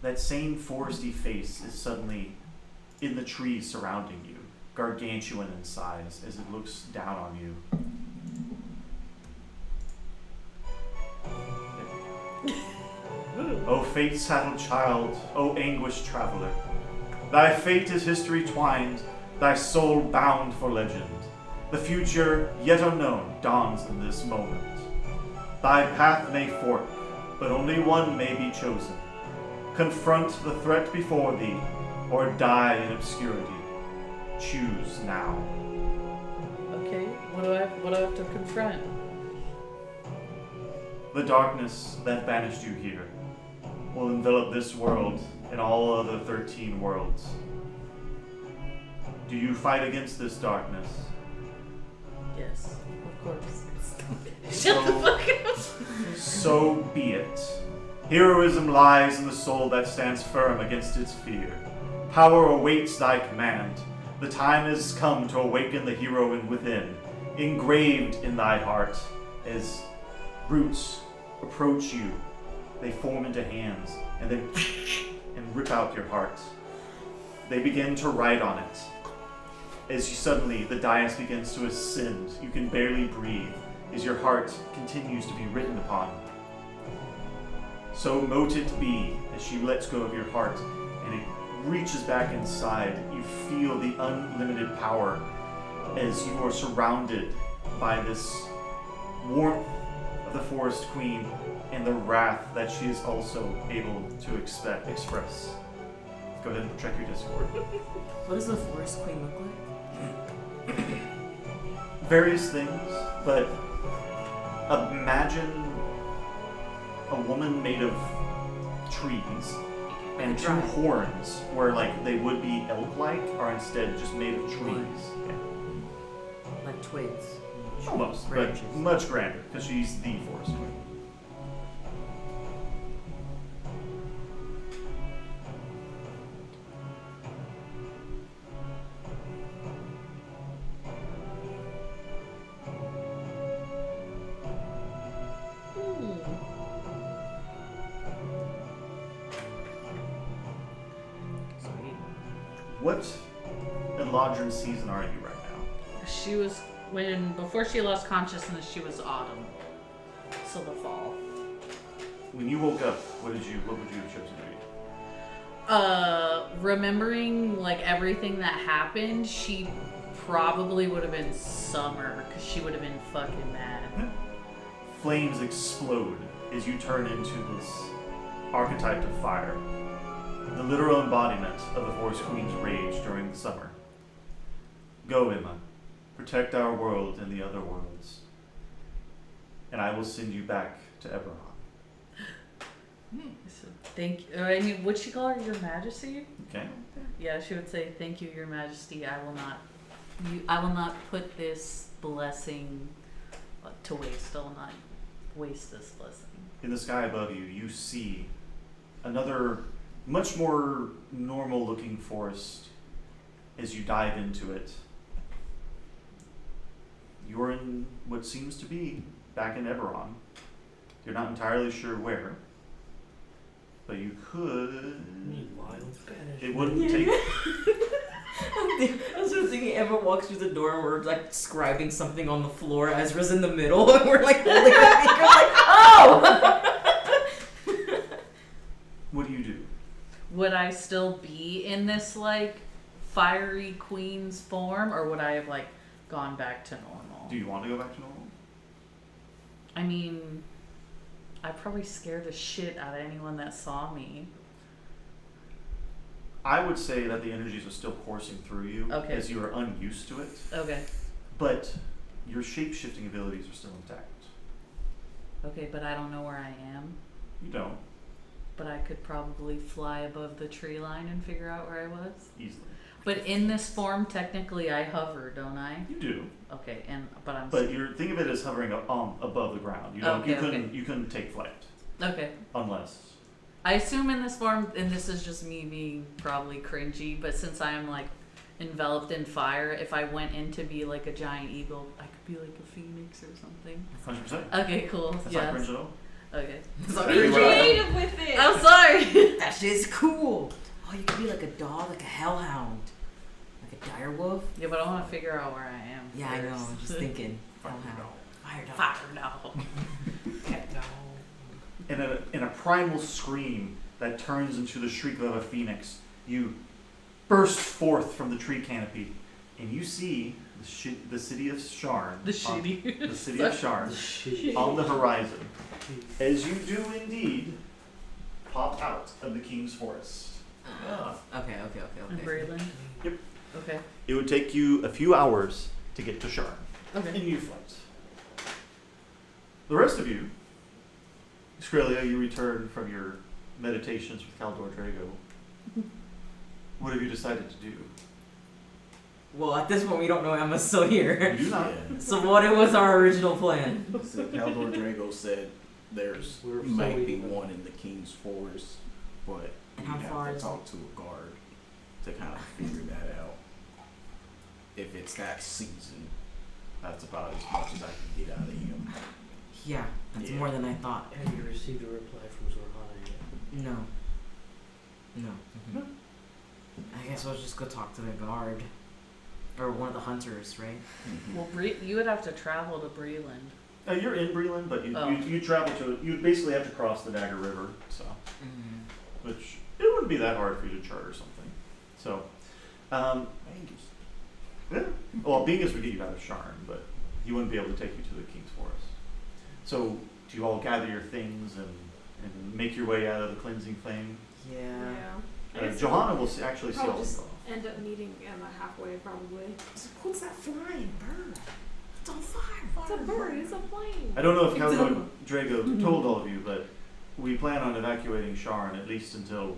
that same foresty face is suddenly in the trees surrounding you, gargantuan in size as it looks down on you. O fate-saddled child, O anguished traveler, thy fate is history twined, thy soul bound for legend. The future, yet unknown, dawns in this moment. Thy path may fork, but only one may be chosen. Confront the threat before thee, or die in obscurity. Choose now. Okay, what do I have to confront? The darkness that banished you here will envelop this world and all other 13 worlds. Do you fight against this darkness? Yes, of course. Shut the fuck up! So be it. Heroism lies in the soul that stands firm against its fear. Power awaits thy command. The time has come to awaken the hero within, engraved in thy heart. As roots approach you, they form into hands, and they and rip out your heart. They begin to write on it. As you suddenly, the dais begins to ascend. You can barely breathe as your heart continues to be written upon. So mote it be, as she lets go of your heart, and it reaches back inside. You feel the unlimited power as you are surrounded by this warmth of the Forest Queen and the wrath that she is also able to express. Go ahead and check your Discord. What does the Forest Queen look like? Various things, but imagine a woman made of trees and two horns where like they would be elk-like are instead just made of trees. Yeah. Like twigs. Almost, branches. but much grander because she's the Forest Queen. What Eladrin season are you right now? She was before she lost consciousness. She was autumn, so the fall. When you woke up, what would you have chosen to be? Remembering like everything that happened, she probably would have been summer because she would have been fucking mad. Flames explode as you turn into this archetype of fire. The literal embodiment of the Forest Queen's rage during the summer. Go, Emma. Protect our world and the other worlds. And I will send you back to Eberron. So, thank you. I mean, would she call her Your Majesty? Okay. Yeah, she would say, "Thank you, Your Majesty. I will not put this blessing to waste. I will not waste this blessing." In the sky above you, you see another much more normal looking forest as you dive into it. You're in what seems to be back in Eberron. You're not entirely sure where, but you could. Wild Spanish. It wouldn't take. I was just thinking Emma walks through the door and we're like scribing something on the floor. Ezra's in the middle and we're like holding our fingers like, oh! What do you do? Would I still be in this like fiery queen's form, or would I have like gone back to normal? Do you want to go back to normal? I mean, I probably scared the shit out of anyone that saw me. I would say that the energies are still coursing through you as you are unused to it. Okay. But your shape-shifting abilities are still intact. Okay, but I don't know where I am. You don't. But I could probably fly above the tree line and figure out where I was. Easily. But in this form, technically, I hover, don't I? You do. Okay, But you're think of it as hovering above the ground. You don't. You couldn't take flight. Okay. Unless. I assume in this form, and this is just me being probably cringy, but since I am like enveloped in fire, if I went in to be like a giant eagle, I could be like a phoenix or something. 100%. Okay, cool. That's not cringe at all. Okay. Be creative with it. I'm sorry. That shit's cool. Oh, you could be like a dog, like a hellhound. Like a dire wolf. Yeah, but I want to figure out where I am. Yeah, I know. I'm just thinking. Hellhound. Fire dog. Fire dog. Pet dog. In a primal scream that turns into the shriek of a phoenix, you burst forth from the tree canopy, and you see the city of Sharn. The shitty. The city of Sharn on the horizon. As you do indeed pop out of the King's Forest. Okay. In Breland? Yep. Okay. It would take you a few hours to get to Sharn. Okay. In your flight. The rest of you, Skrelia, you return from your meditations with Caldor Drago. What have you decided to do? Well, at this point, we don't know Emma's still here. You do not. So what was our original plan? So Caldor Drago said there's might be one in the King's Forest, but And you how far have to is talk to a guard to kind of figure that out. If it's that season, that's about as much as I can get out of him. Yeah, that's Yeah. more than I thought. Have you received a reply from Zorhana yet? No. I guess we'll just go talk to the guard. Or one of the hunters, right? Well, you would have to travel to Breland. You're in Breland, but you travel to you basically have to cross the Dagger River, so which it wouldn't be that hard for you to charter something. So, Angus. yeah. Well, Bingus would get you out of Sharn, but he wouldn't be able to take you to the King's Forest. So, do you all gather your things and make your way out of the cleansing flame? Yeah. Johanna will actually see all Probably of just you. end up meeting Emma halfway, probably. What's that flying bird? It's on fire. It's a bird. It's a plane. I don't know if Caldor Drago told all of you, but we plan on evacuating Sharn at least until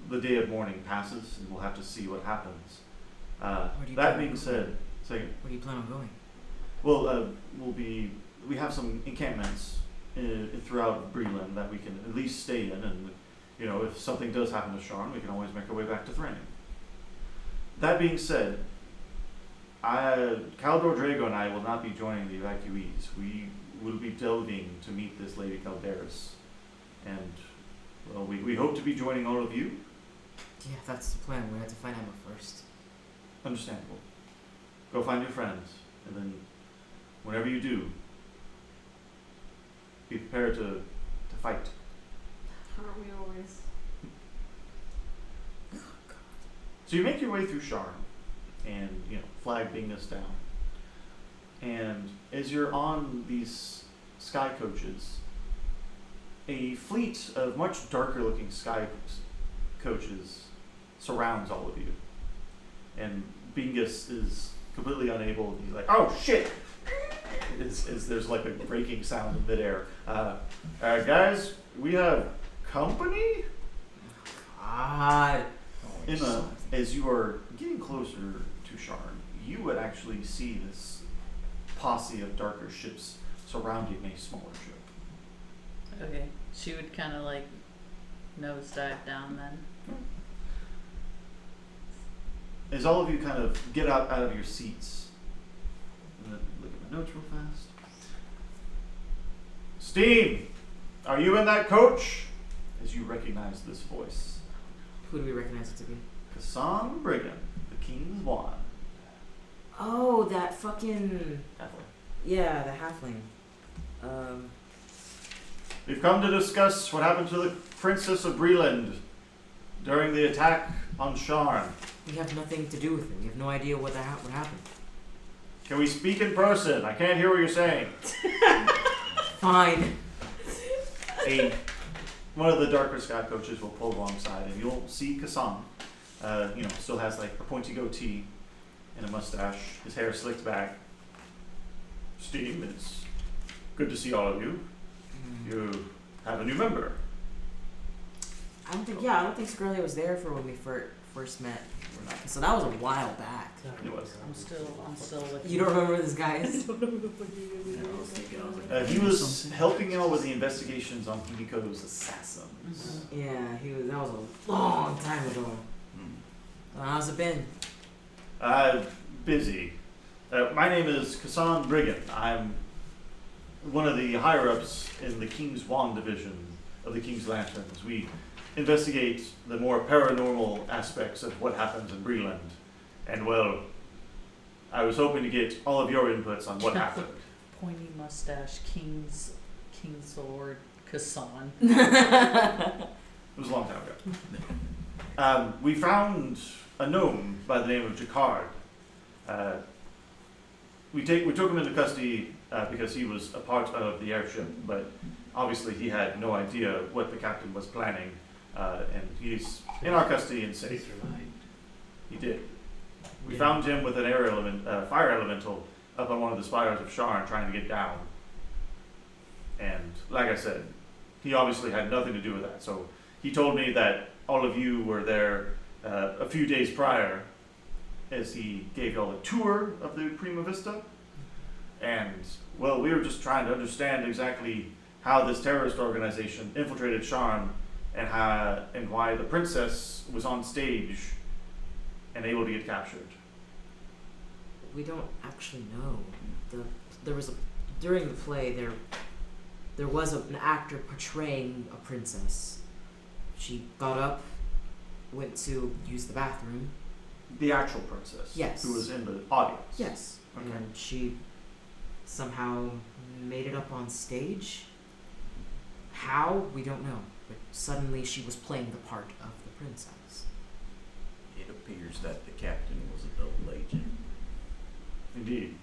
the day of mourning passes, and we'll have to see what happens. Where do you That plan being on said, second, Where do you plan on going? well, we have some encampments throughout Breland that we can at least stay in, and if something does happen to Sharn, we can always make our way back to Thrain. That being said, Caldor Drago and I will not be joining the evacuees. We will be delving to meet this Lady Calderis, and well, we hope to be joining all of you. Yeah, that's the plan. We have to find Emma first. Understandable. Go find your friends, and then whenever you do, be prepared to fight. Aren't we always? So you make your way through Sharn, and flag Bingus down. And as you're on these sky coaches, a fleet of much darker looking sky coaches surrounds all of you. And Bingus is completely unable. He's like, "Oh shit!" There's like a breaking sound in midair. Guys, we have company. God. As you are getting closer to Sharn, you would actually see this posse of darker ships surrounding a smaller ship. Okay. She would kind of like nosedive down then. As all of you kind of get out of your seats, I'm gonna look at my notes real fast. Steam, are you in that coach? As you recognize this voice. Who do we recognize it to be? Kassan Briggan, the King's Wand. Oh, that fucking... Halfway. Yeah, the halfling. We've come to discuss what happened to the Princess of Breland during the attack on Sharn. We have nothing to do with it. We have no idea what happened. Can we speak in person? I can't hear what you're saying. Fine. One of the darker sky coaches will pull alongside, and you'll see Kassan. Still has like a pointy goatee and a mustache. His hair slicked back. Steam, it's good to see all of you. You have a new member. I don't think Skirlia was there for when we first met. So that was a while back. It was. I'm still looking. You don't remember who this guy is? He was helping out with the investigations on Himiko's assassins. Yeah, that was a long time ago. How's it been? Busy. My name is Kassan Briggan. I'm one of the higher-ups in the King's Wand division of the King's Lanterns. We investigate the more paranormal aspects of what happens in Breland. And well, I was hoping to get all of your inputs on what happened. Pointy mustache, King's Sword, Kassan. It was a long time ago. We found a gnome by the name of Jacquard. We took him into custody because he was a part of the airship, but obviously he had no idea what the captain was planning, and he's in our custody and He safe. survived. He did. We Yeah. found him with an fire elemental up on one of the spires of Sharn trying to get down. And like I said, he obviously had nothing to do with that. So he told me that all of you were there a few days prior as he gave y'all a tour of the Prima Vista. And, well, we were just trying to understand exactly how this terrorist organization infiltrated Sharn and why the princess was on stage and able to get captured. We don't actually know. During the play there was an actor portraying a princess. She got up, went to use the bathroom. The actual princess. Yes. Who was in the audience. Yes. Okay. And she somehow made it up on stage. How? We don't know. But suddenly she was playing the part of the princess. It appears that the captain was a double agent. Indeed.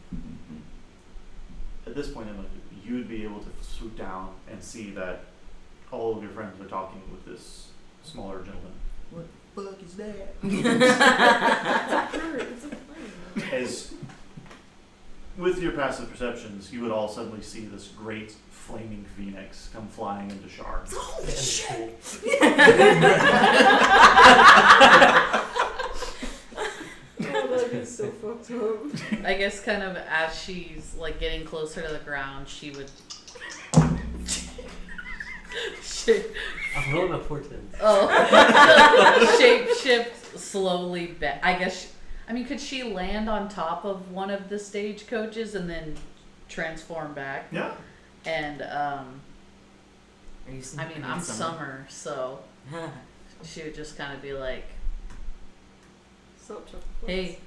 At this point, Emma, you would be able to swoop down and see that all of your friends are talking with this smaller gentleman. What the fuck is that? It's a bird. It's a plane. As with your passive perceptions, you would all suddenly see this great flaming phoenix come flying into Sharn. Holy shit! Oh, that'd be so fucked up. I guess kind of as she's like getting closer to the ground, she would I'm rolling a 410. shape shift slowly back. I guess. Could she land on top of one of the stagecoaches and then transform back? Yeah. And Are you I'm Summer, so she would just kind of be like, Sup, Chuck? "Hey,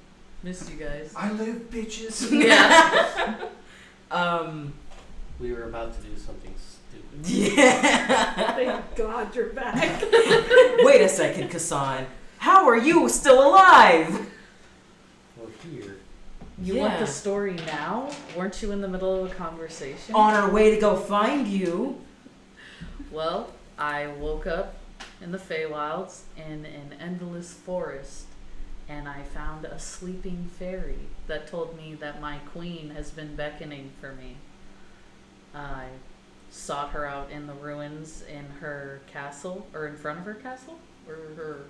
missed you guys." I live, bitches. Yeah. We were about to do something stupid. Yeah. Thank God you're back. Wait a second, Kassan. How are you still alive? Well, here. You want the story now? Weren't you in the middle of a conversation? On our way to go find you. Well, I woke up in the Feywilds in an endless forest, and I found a sleeping fairy that told me that my queen has been beckoning for me. I sought her out in the ruins in her castle, or in front of her castle, or her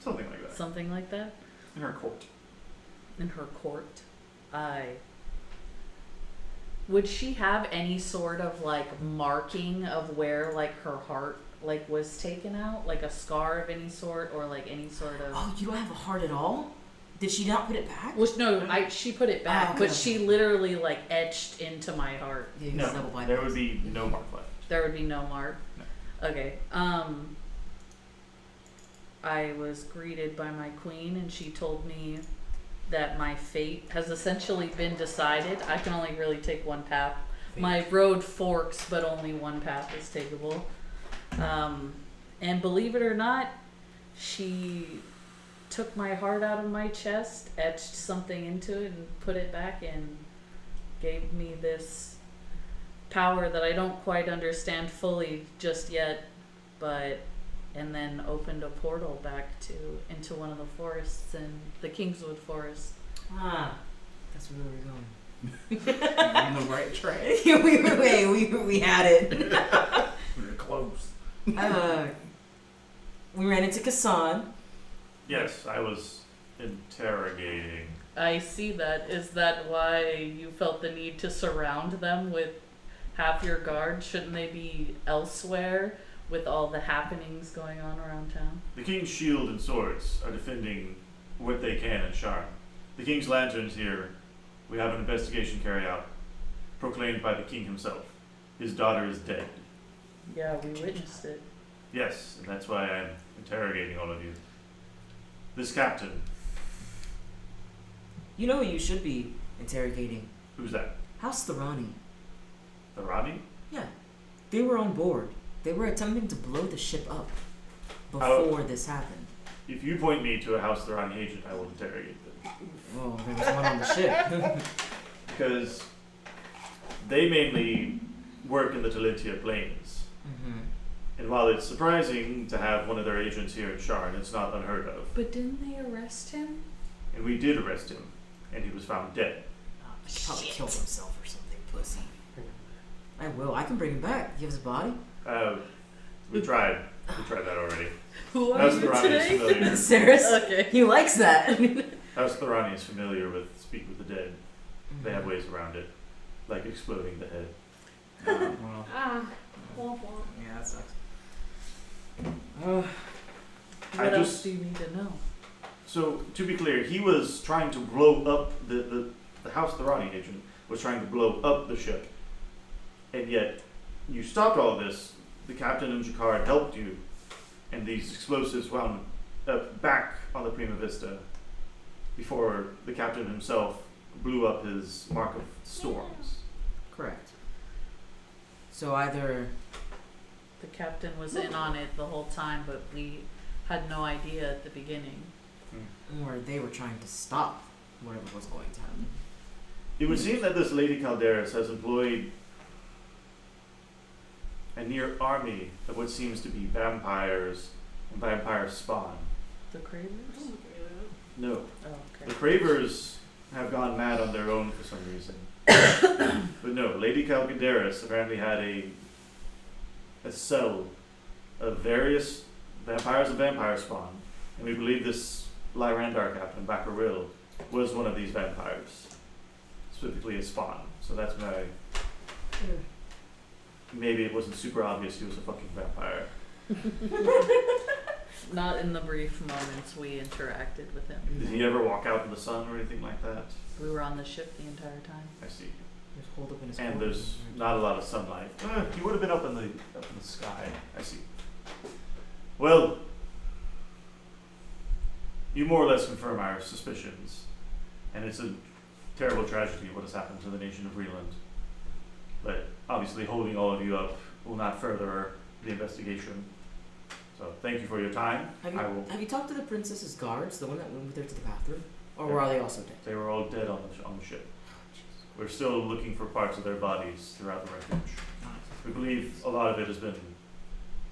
Something like that. something like that, In her court. in her court. Would she have any sort of like marking of where like her heart like was taken out, like a scar of any sort, or like any sort of? Oh, you don't have a heart at all? Did she not put it back? Which no, she put it back, Oh, okay. but she literally like etched into my heart. Yeah, No, double blind. there would be no mark left. There would be no mark. No. Okay. I was greeted by my queen, and she told me that my fate has essentially been decided. I can only really take one path. My road forks, but only one path is takeable. And believe it or not, she took my heart out of my chest, etched something into it, and put it back, and gave me this power that I don't quite understand fully just yet, and then opened a portal back into one of the forests in the Kingswood Forest. Ah, that's where we were going. On the right track. we had it. We were close. We ran into Kassan. Yes, I was interrogating. I see that. Is that why you felt the need to surround them with half your guard? Shouldn't they be elsewhere with all the happenings going on around town? The King's shield and swords are defending what they can in Sharn. The King's lanterns here, we have an investigation carried out, proclaimed by the King himself. His daughter is dead. Yeah, we witnessed it. Yes, and that's why I'm interrogating all of you. This captain, You know who you should be interrogating? who's that? House Tharani. The Rani? Yeah. They were on board. They were attempting to blow the ship up before this happened. If you point me to a House the Rani agent, I will interrogate them. Well, there was one on the ship. Because they mainly work in the Talentia Plains. Mm-hmm. And while it's surprising to have one of their agents here in Sharn, it's not unheard of. But didn't they arrest him? And we did arrest him, and he was found dead. He probably killed himself or something, pussy. I will. I can bring him back. He has a body. We tried. We tried that already. Who are House you the Rani is today? familiar. Saris? Okay. He likes that. House the Rani is familiar with Speak with the Dead. They have ways around it, like exploding the head. Well, Ah, womp womp. Yeah, that sucks. What else just- do you need to know? So, to be clear, he was trying to blow up the House the Rani agent was trying to blow up the ship. And yet, you stopped all this. The captain and Jacquard helped you, and these explosives wound up back on the Prima Vista before the captain himself blew up his Mark of Storms. Correct. So either The captain was in on it the whole time, but we had no idea at the beginning. or they were trying to stop whatever was going to happen. It would seem that this Lady Calderas has employed a near army of what seems to be vampires and vampire spawn. The Cravers? No. Oh, The okay. Cravers have gone mad on their own for some reason. But no, Lady Calderas apparently had a cell of various vampires and vampire spawn. And we believe this Lyrandar captain, Bacaril, was one of these vampires. Specifically a spawn. So that's why maybe it wasn't super obvious he was a fucking vampire. Not in the brief moments we interacted with him. Did he ever walk out in the sun or anything like that? We were on the ship the entire time. I see. He was holed up in his And corner. there's not a lot of sunlight. He would have been up in the sky. I see. Well, you more or less confirm our suspicions, and it's a terrible tragedy what has happened to the nation of Reland. But obviously, holding all of you up will not further the investigation. So, thank you for your time. Have you talked to the princess's guards, the one that went with her to the bathroom, or are they also dead? They were all dead on the ship. We're still looking for parts of their bodies throughout the wreckage. We believe a lot of it has been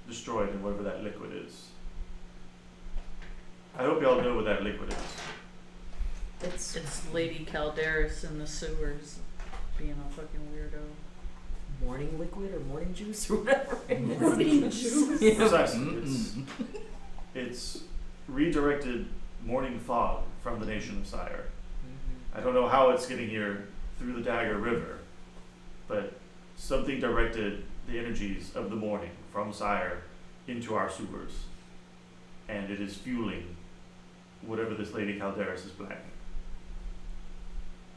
destroyed in whatever that liquid is. I hope y'all know what that liquid is. It's Lady Calderas in the sewers being a fucking weirdo. Morning liquid or morning juice or whatever. Morning juice. Yeah. Precisely. It's redirected morning fog from the nation of Sire. I don't know how it's getting here through the Dagger River, but something directed the energies of the morning from Sire into our sewers, and it is fueling whatever this Lady Calderas is planning.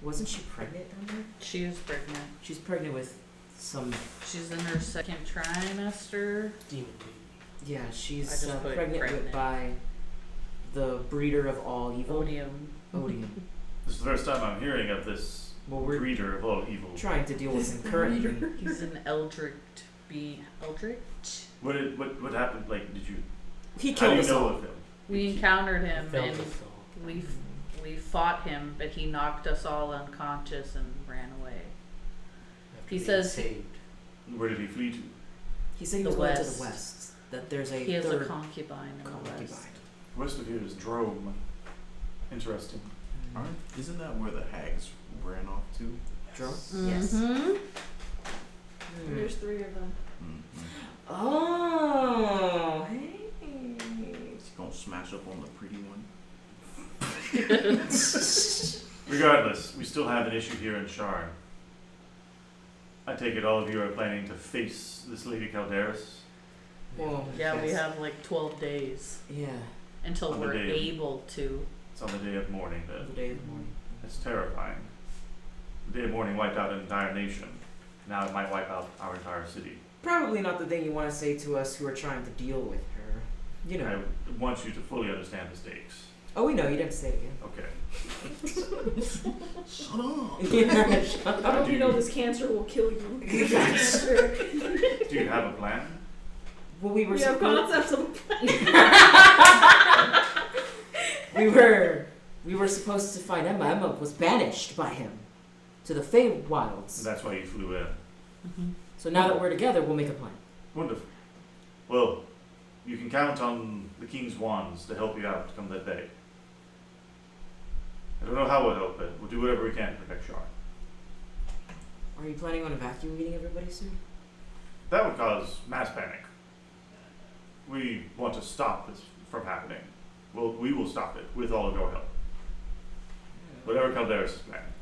Wasn't she pregnant down there? She is pregnant. She's pregnant with some. She's in her second trimester. Demon baby. Yeah, I she's just put pregnant pregnant. by the breeder of all evil. Odium. Odium. This is the first time I'm hearing of this Well, we're breeder of all evil. trying to deal with him currently. He's an eldritch being. Eldritch? What happened? Like, did you? He How do killed you us know all. of him? We encountered him Felt and us all. we fought him, but he knocked us all unconscious and ran away. After He being says- saved. Where did he flee to? He said he The was going to west. the west. That there's a He has a third concubine in the concubine. west. West of here is Drome. Interesting. Isn't that where the hags ran off to? Drum? Yes. Hmm. There's 3 of them. Mm-hmm. Oh, hey. Is he gonna smash up on the pretty one? Regardless, we still have an issue here in Sharn. I take it all of you are planning to face this Lady Calderas? Well, Yeah, we yes. have like 12 days Yeah, until On the we're day of- able to. It's on the day of mourning the then. day of the morning. That's terrifying. The day of mourning wiped out an entire nation. Now it might wipe out our entire city. Probably not the thing you want to say to us who are trying to deal with her. You know. I want you to fully understand the stakes. Oh, we know. You didn't say it again. Okay. Shut up. Yeah, shut I up. hope you know this cancer will kill you. Cancer. Do you have a plan? Well, we were. You have supposed- concepts of We were supposed to find Emma. Emma was banished by him to the Feywilds. That's why you flew in. So now that we're together, we'll make a plan. Wonderful. Well, you can count on the King's Wands to help you out come that day. I don't know how we'll help, but we'll do whatever we can to protect Shar. Are you planning on evacuating everybody soon? That would cause mass panic. We want to stop this from happening. Well, we will stop it with all of your help. Whatever Calderis is planning.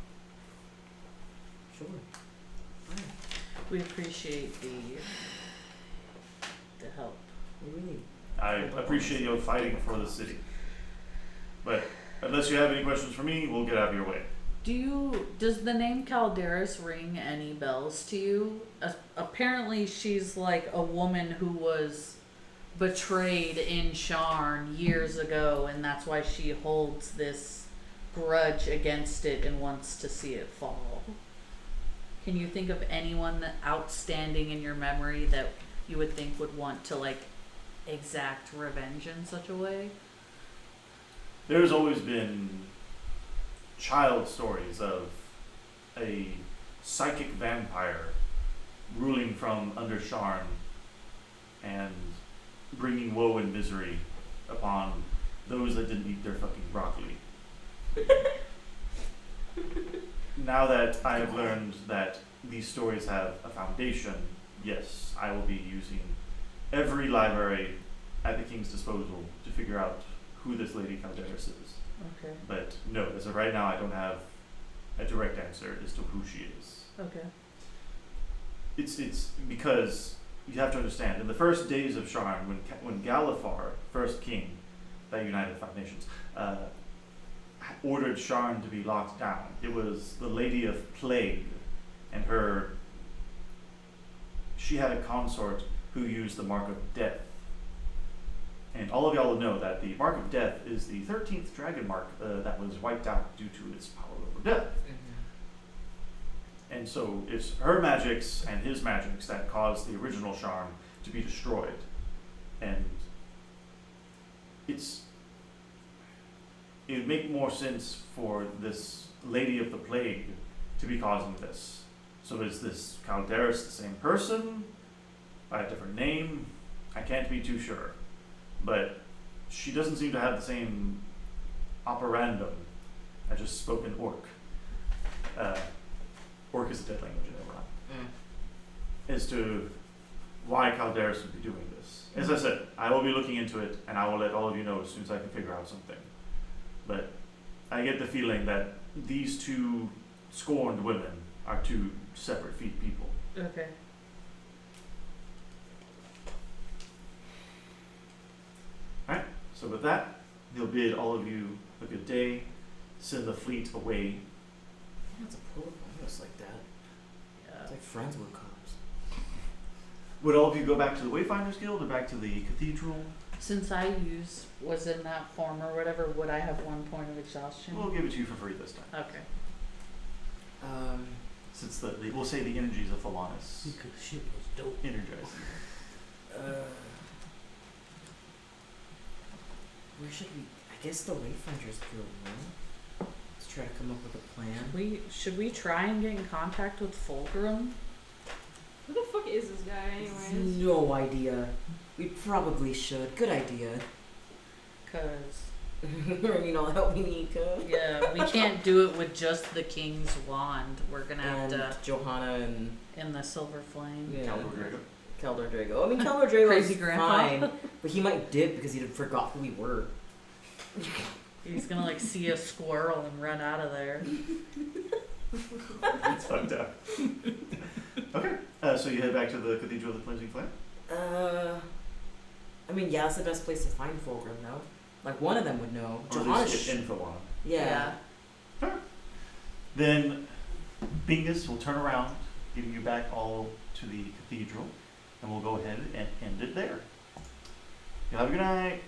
Sure. We appreciate the help. We really. I appreciate you fighting for the city. But unless you have any questions for me, we'll get out of your way. Does the name Calderis ring any bells to you? Apparently she's like a woman who was betrayed in Sharn years ago, and that's why she holds this grudge against it and wants to see it fall. Can you think of anyone outstanding in your memory that you would think would want to like exact revenge in such a way? There's always been child stories of a psychic vampire ruling from under Sharn and bringing woe and misery upon those that didn't eat their fucking broccoli. Now that I have learned that these stories have a foundation, yes, I will be using every library at the King's disposal to figure out who this Lady Calderis is. Okay. But no, as of right now, I don't have a direct answer as to who she is. Okay. It's because you have to understand, in the first days of Sharn, when Galifar, first king that united 5 nations, ordered Sharn to be locked down, it was the Lady of Plague and she had a consort who used the Mark of Death. And all of y'all will know that the Mark of Death is the 13th dragon mark that was wiped out due to its power over death. And so it's her magics and his magics that caused the original Sharn to be destroyed. And it would make more sense for this Lady of the Plague to be causing this. So is this Calderis the same person? By a different name? I can't be too sure. But she doesn't seem to have the same operandum. I just spoke in Orc. Orc is a dead language in Everon. As to why Calderis would be doing this. As I said, I will be looking into it, and I will let all of you know as soon as I can figure out something. But I get the feeling that these two scorned women are two separate people. Okay. Alright, so with that, he'll bid all of you a good day, send the fleet away. That's a protocol. It's like that. It's like friends with cops. Would all of you go back to the Wayfinders Guild or back to the cathedral? Since I was in that form or whatever, would I have 1 point of exhaustion? We'll give it to you for free this time. Okay. Since we'll say the energies of Phalanis Because shit was dope. energizing. Where should we? I guess the Wayfinders Guild, no? Let's try to come up with a plan. Should we try and get in contact with Fulgrim? Who the fuck is this guy, anyways? No idea. We probably should. Good idea. Cause I mean, all the help we need, cuz. yeah, we can't do it with just the King's Wand. We're gonna have And Johanna and in the Silver Flame. yeah, Caldor Drago. Keldor Drago. I mean, Keldor Drago Crazy is Grandpa. fine, but he might dip because he forgot who we were. He's gonna like see a squirrel and run out of there. It's fucked up. Okay, so you head back to the Cathedral of the Cleansing Flame? I mean, yeah, that's the best place to find Fulgrim, no? Like, one of them would know. Or at Johanna least get info on it. yeah. Then Bingus will turn around, giving you back all to the cathedral. and we'll go ahead and end it there. You have a good night.